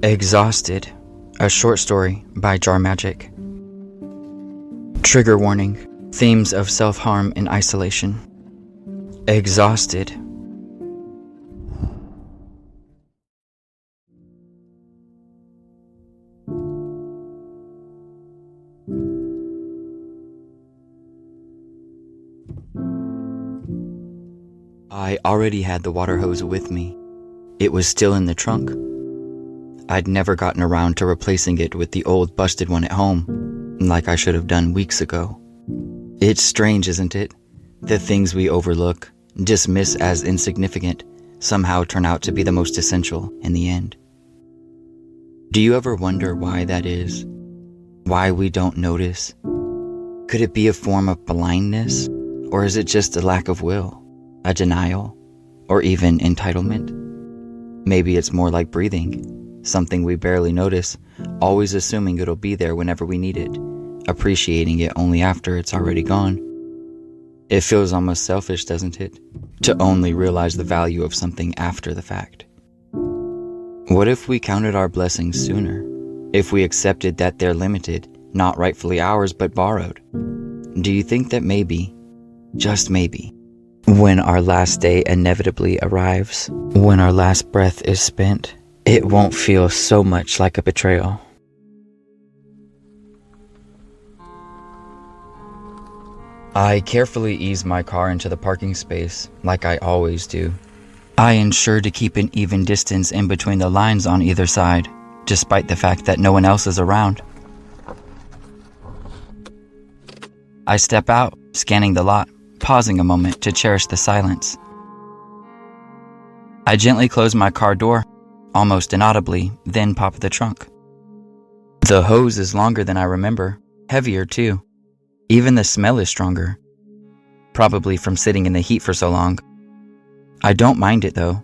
Exhausted, a short story by Jar Magic. Trigger warning, themes of self-harm and isolation. Exhausted. I already had the water hose with me. It was still in the trunk. I'd never gotten around to replacing it with the old busted one at home, like I should have done weeks ago. It's strange, isn't it? The things we overlook, dismiss as insignificant, somehow turn out to be the most essential in the end. Do you ever wonder why that is? Why we don't notice? Could it be a form of blindness? Or is it just a lack of will, a denial, or even entitlement? Maybe it's more like breathing. Something we barely notice, always assuming it'll be there whenever we need it, appreciating it only after it's already gone. It feels almost selfish, doesn't it? To only realize the value of something after the fact. What if we counted our blessings sooner? If we accepted that they're limited, not rightfully ours, but borrowed? Do you think that maybe, just maybe, when our last day inevitably arrives, when our last breath is spent, it won't feel so much like a betrayal? I carefully ease my car into the parking space, like I always do. I ensure to keep an even distance in between the lines on either side, despite the fact that no one else is around. I step out, scanning the lot, pausing a moment to cherish the silence. I gently close my car door, almost inaudibly, then pop the trunk. The hose is longer than I remember, heavier too. Even the smell is stronger, probably from sitting in the heat for so long. I don't mind it though.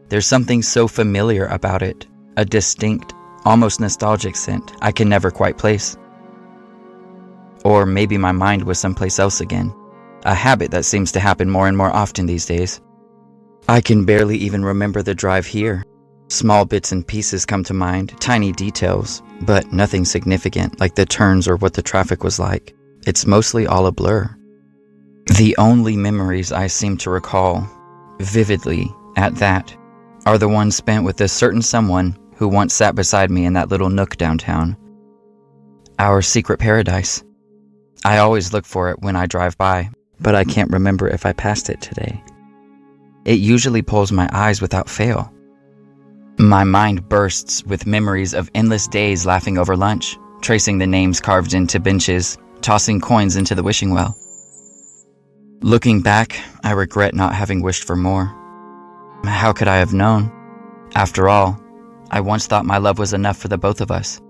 There's something so familiar about it, a distinct, almost nostalgic scent I can never quite place. Or maybe my mind was someplace else again, a habit that seems to happen more and more often these days. I can barely even remember the drive here. Small bits and pieces come to mind, tiny details, but nothing significant like the turns or what the traffic was like. It's mostly all a blur. The only memories I seem to recall, vividly at that, are the ones spent with a certain someone who once sat beside me in that little nook downtown. Our secret paradise. I always look for it when I drive by, but I can't remember if I passed it today. It usually pulls my eyes without fail. My mind bursts with memories of endless days laughing over lunch, tracing the names carved into benches, tossing coins into the wishing well. Looking back, I regret not having wished for more. How could I have known? After all, I once thought my love was enough for the both of us.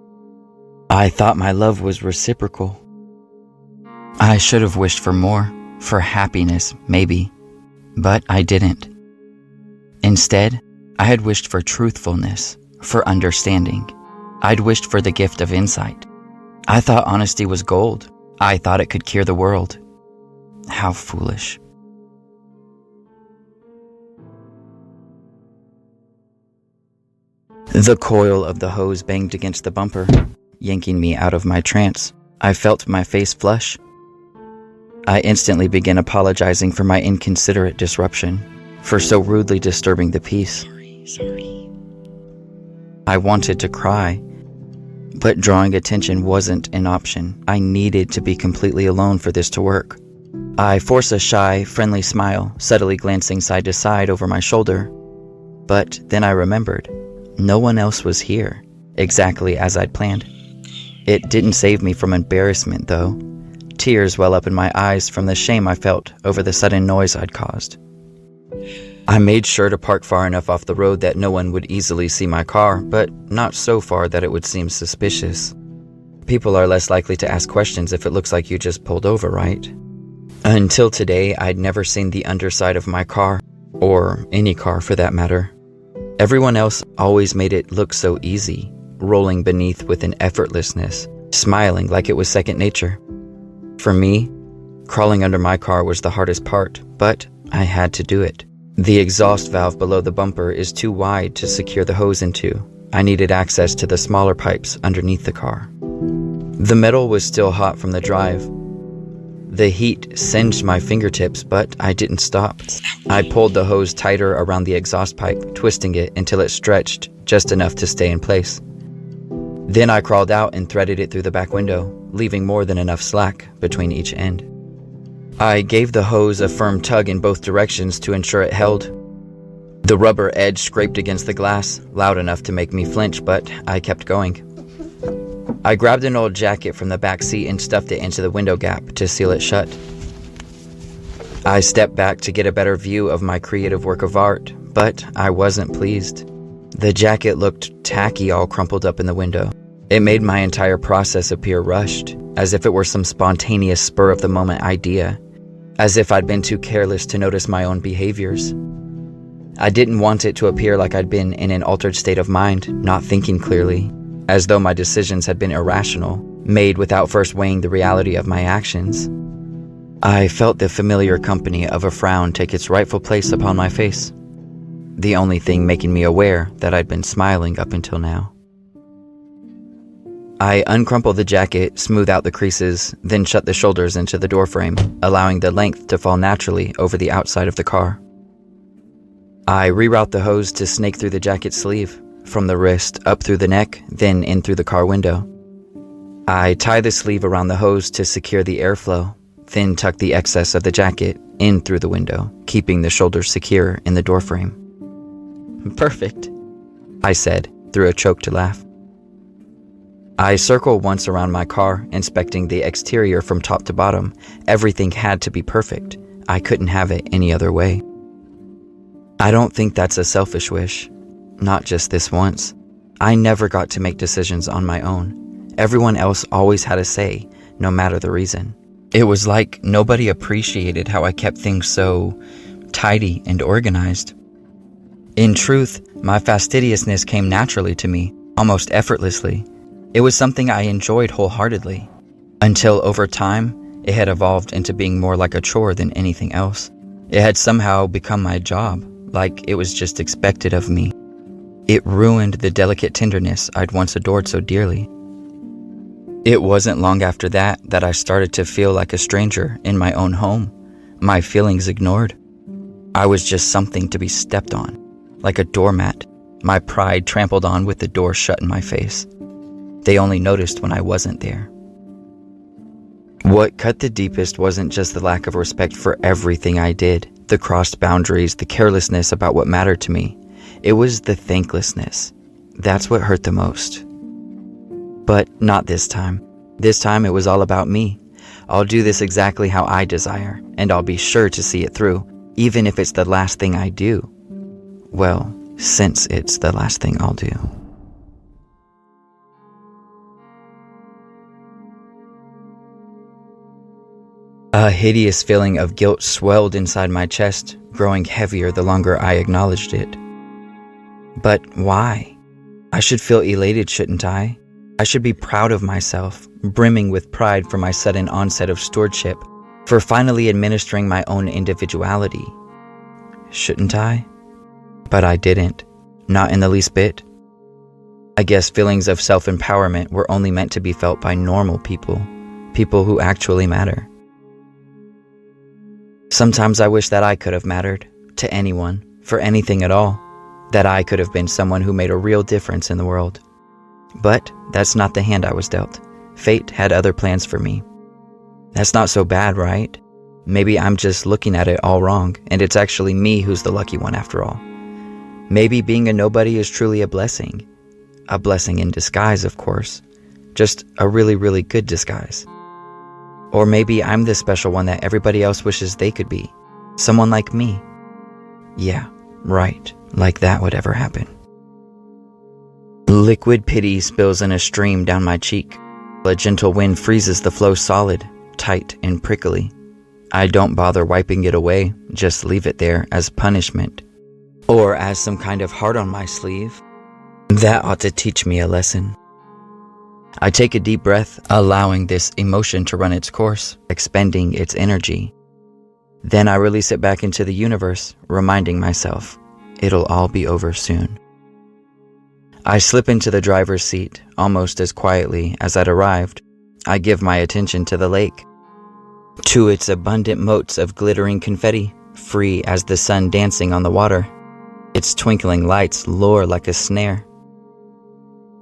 I thought my love was reciprocal. I should have wished for more, for happiness, maybe, but I didn't. Instead, I had wished for truthfulness, for understanding. I'd wished for the gift of insight. I thought honesty was gold. I thought it could cure the world. How foolish. The coil of the hose banged against the bumper, yanking me out of my trance. I felt my face flush. I instantly began apologizing for my inconsiderate disruption, for so rudely disturbing the peace. Sorry. I wanted to cry, but drawing attention wasn't an option. I needed to be completely alone for this to work. I forced a shy, friendly smile, subtly glancing side to side over my shoulder. But then I remembered, no one else was here, exactly as I'd planned. It didn't save me from embarrassment, though. Tears well up in my eyes from the shame I felt over the sudden noise I'd caused. I made sure to park far enough off the road that no one would easily see my car, but not so far that it would seem suspicious. People are less likely to ask questions if it looks like you just pulled over, right? Until today, I'd never seen the underside of my car, or any car for that matter. Everyone else always made it look so easy, rolling beneath with an effortlessness, smiling like it was second nature. For me, Crawling under my car was the hardest part, but I had to do it. The exhaust valve below the bumper is too wide to secure the hose into. I needed access to the smaller pipes underneath the car. The metal was still hot from the drive. The heat singed my fingertips, but I didn't stop. I pulled the hose tighter around the exhaust pipe, twisting it until it stretched just enough to stay in place. Then I crawled out and threaded it through the back window, leaving more than enough slack between each end. I gave the hose a firm tug in both directions to ensure it held. The rubber edge scraped against the glass, loud enough to make me flinch, but I kept going. I grabbed an old jacket from the back seat and stuffed it into the window gap to seal it shut. I stepped back to get a better view of my creative work of art, but I wasn't pleased. The jacket looked tacky, all crumpled up in the window. It made my entire process appear rushed, as if it were some spontaneous spur-of-the-moment idea, as if I'd been too careless to notice my own behaviors. I didn't want it to appear like I'd been in an altered state of mind, not thinking clearly, as though my decisions had been irrational, made without first weighing the reality of my actions. I felt the familiar company of a frown take its rightful place upon my face, the only thing making me aware that I'd been smiling up until now. I uncrumpled the jacket, smoothed out the creases, then shut the shoulders into the doorframe, allowing the length to fall naturally over the outside of the car. I reroute the hose to snake through the jacket sleeve, from the wrist up through the neck, then in through the car window. I tie the sleeve around the hose to secure the airflow, then tuck the excess of the jacket in through the window, keeping the shoulders secure in the doorframe. "Perfect," I said, through a choked laugh. I circled once around my car, inspecting the exterior from top to bottom. Everything had to be perfect. I couldn't have it any other way. I don't think that's a selfish wish. Not just this once. I never got to make decisions on my own. Everyone else always had a say, no matter the reason. It was like nobody appreciated how I kept things so tidy and organized. In truth, my fastidiousness came naturally to me, almost effortlessly. It was something I enjoyed wholeheartedly, until over time, it had evolved into being more like a chore than anything else. It had somehow become my job, like it was just expected of me. It ruined the delicate tenderness I'd once adored so dearly. It wasn't long after that I started to feel like a stranger in my own home, my feelings ignored. I was just something to be stepped on, like a doormat, my pride trampled on with the door shut in my face. They only noticed when I wasn't there. What cut the deepest wasn't just the lack of respect for everything I did, the crossed boundaries, the carelessness about what mattered to me. It was the thanklessness. That's what hurt the most. But not this time. This time it was all about me. I'll do this exactly how I desire, and I'll be sure to see it through, even if it's the last thing I do. Well, since it's the last thing I'll do. A hideous feeling of guilt swelled inside my chest, growing heavier the longer I acknowledged it. But why? I should feel elated, shouldn't I? I should be proud of myself, brimming with pride for my sudden onset of stewardship, for finally administering my own individuality. Shouldn't I? But I didn't. Not in the least bit. I guess feelings of self-empowerment were only meant to be felt by normal people, people who actually matter. Sometimes I wish that I could have mattered, to anyone, for anything at all, that I could have been someone who made a real difference in the world. But that's not the hand I was dealt. Fate had other plans for me. That's not so bad, right? Maybe I'm just looking at it all wrong, and it's actually me who's the lucky one after all. Maybe being a nobody is truly a blessing. A blessing in disguise, of course. Just a really, really good disguise. Or maybe I'm the special one that everybody else wishes they could be. Someone like me. Yeah, right. Like that would ever happen. Liquid pity spills in a stream down my cheek. A gentle wind freezes the flow solid, tight and prickly. I don't bother wiping it away, just leave it there as punishment. Or as some kind of heart on my sleeve. That ought to teach me a lesson. I take a deep breath, allowing this emotion to run its course, expending its energy. Then I release it back into the universe, reminding myself, it'll all be over soon. I slip into the driver's seat, almost as quietly as I'd arrived. I give my attention to the lake, to its abundant motes of glittering confetti, free as the sun dancing on the water. Its twinkling lights lure like a snare.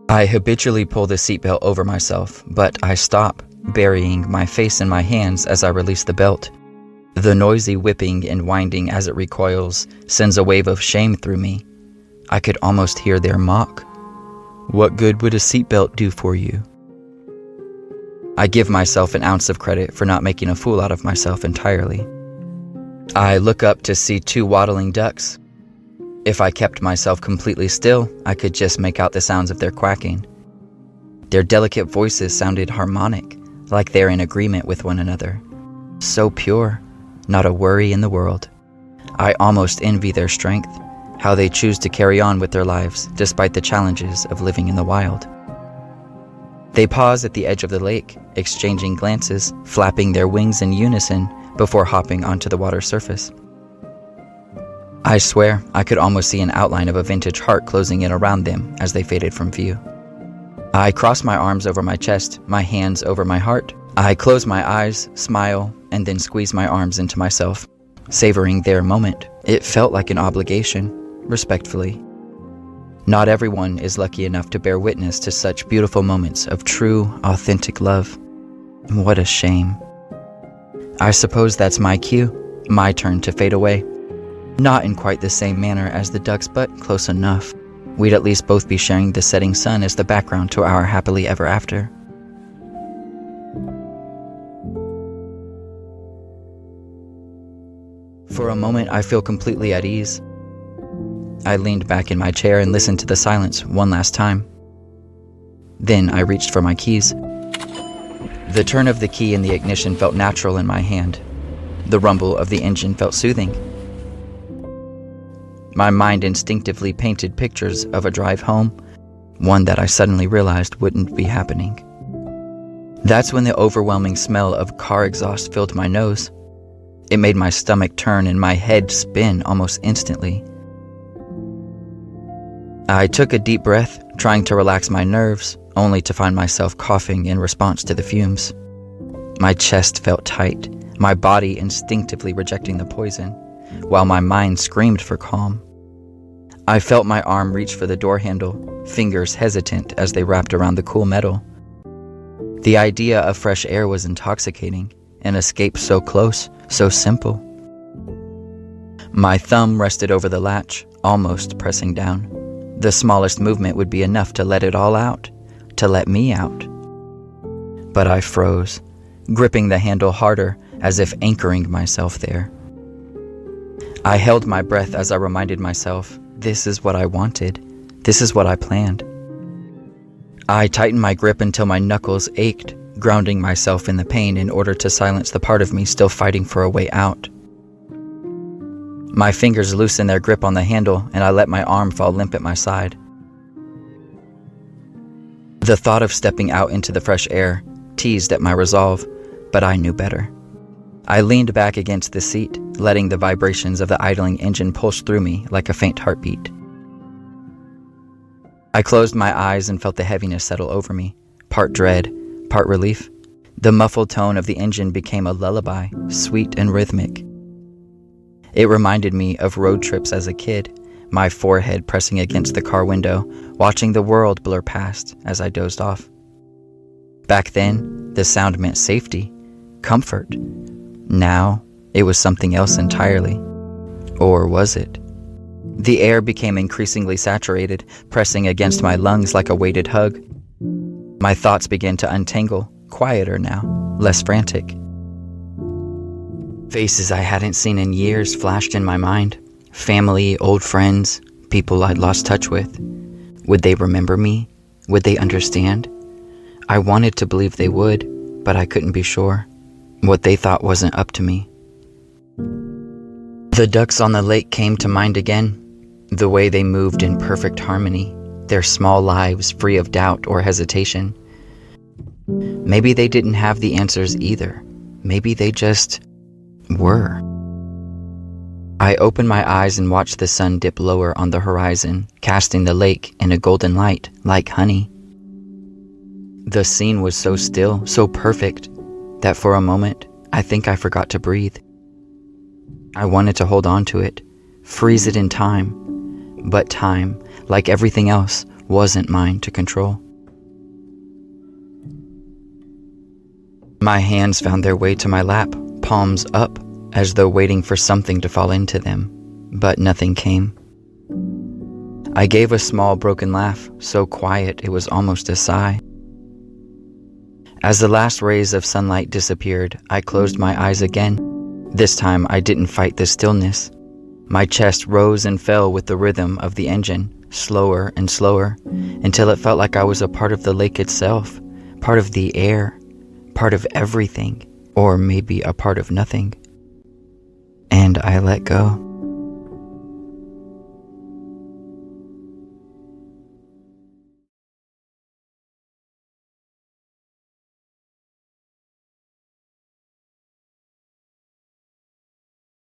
I habitually pull the seatbelt over myself, but I stop, burying my face in my hands as I release the belt. The noisy whipping and winding as it recoils sends a wave of shame through me. I could almost hear their mock. What good would a seatbelt do for you? I give myself an ounce of credit for not making a fool out of myself entirely. I look up to see two waddling ducks. If I kept myself completely still, I could just make out the sounds of their quacking. Their delicate voices sounded harmonic, like they're in agreement with one another. So pure, not a worry in the world. I almost envy their strength, how they choose to carry on with their lives despite the challenges of living in the wild. They pause at the edge of the lake, exchanging glances, flapping their wings in unison before hopping onto the water surface. I swear I could almost see an outline of a vintage heart closing in around them as they faded from view. I cross my arms over my chest, my hands over my heart. I close my eyes, smile, and then squeeze my arms into myself, savoring their moment. It felt like an obligation, respectfully. Not everyone is lucky enough to bear witness to such beautiful moments of true, authentic love. What a shame. I suppose that's my cue, my turn to fade away. Not in quite the same manner as the ducks, but close enough. We'd at least both be sharing the setting sun as the background to our happily ever after. For a moment, I feel completely at ease. I leaned back in my chair and listened to the silence one last time. Then I reached for my keys. The turn of the key in the ignition felt natural in my hand. The rumble of the engine felt soothing. My mind instinctively painted pictures of a drive home, one that I suddenly realized wouldn't be happening. That's when the overwhelming smell of car exhaust filled my nose. It made my stomach turn and my head spin almost instantly. I took a deep breath, trying to relax my nerves, only to find myself coughing in response to the fumes. My chest felt tight, my body instinctively rejecting the poison, while my mind screamed for calm. I felt my arm reach for the door handle, fingers hesitant as they wrapped around the cool metal. The idea of fresh air was intoxicating, an escape so close, so simple. My thumb rested over the latch, almost pressing down. The smallest movement would be enough to let it all out, to let me out. But I froze, gripping the handle harder as if anchoring myself there. I held my breath as I reminded myself, this is what I wanted. This is what I planned. I tightened my grip until my knuckles ached, grounding myself in the pain in order to silence the part of me still fighting for a way out. My fingers loosened their grip on the handle, and I let my arm fall limp at my side. The thought of stepping out into the fresh air teased at my resolve, but I knew better. I leaned back against the seat, letting the vibrations of the idling engine pulse through me like a faint heartbeat. I closed my eyes and felt the heaviness settle over me, part dread, part relief. The muffled tone of the engine became a lullaby, sweet and rhythmic. It reminded me of road trips as a kid, my forehead pressing against the car window, watching the world blur past as I dozed off. Back then, the sound meant safety, comfort. Now, it was something else entirely. Or was it? The air became increasingly saturated, pressing against my lungs like a weighted hug. My thoughts began to untangle, quieter now, less frantic. Faces I hadn't seen in years flashed in my mind. Family, old friends, people I'd lost touch with. Would they remember me? Would they understand? I wanted to believe they would, but I couldn't be sure. What they thought wasn't up to me. The ducks on the lake came to mind again. The way they moved in perfect harmony, their small lives free of doubt or hesitation. Maybe they didn't have the answers either. Maybe they just were. I opened my eyes and watched the sun dip lower on the horizon, casting the lake in a golden light like honey. The scene was so still, so perfect, that for a moment, I think I forgot to breathe. I wanted to hold on to it, freeze it in time, but time, like everything else, wasn't mine to control. My hands found their way to my lap, palms up, as though waiting for something to fall into them, but nothing came. I gave a small broken laugh, so quiet it was almost a sigh. As the last rays of sunlight disappeared, I closed my eyes again. This time I didn't fight the stillness. My chest rose and fell with the rhythm of the engine, slower and slower, until it felt like I was a part of the lake itself, part of the air, part of everything, or maybe a part of nothing. And I let go.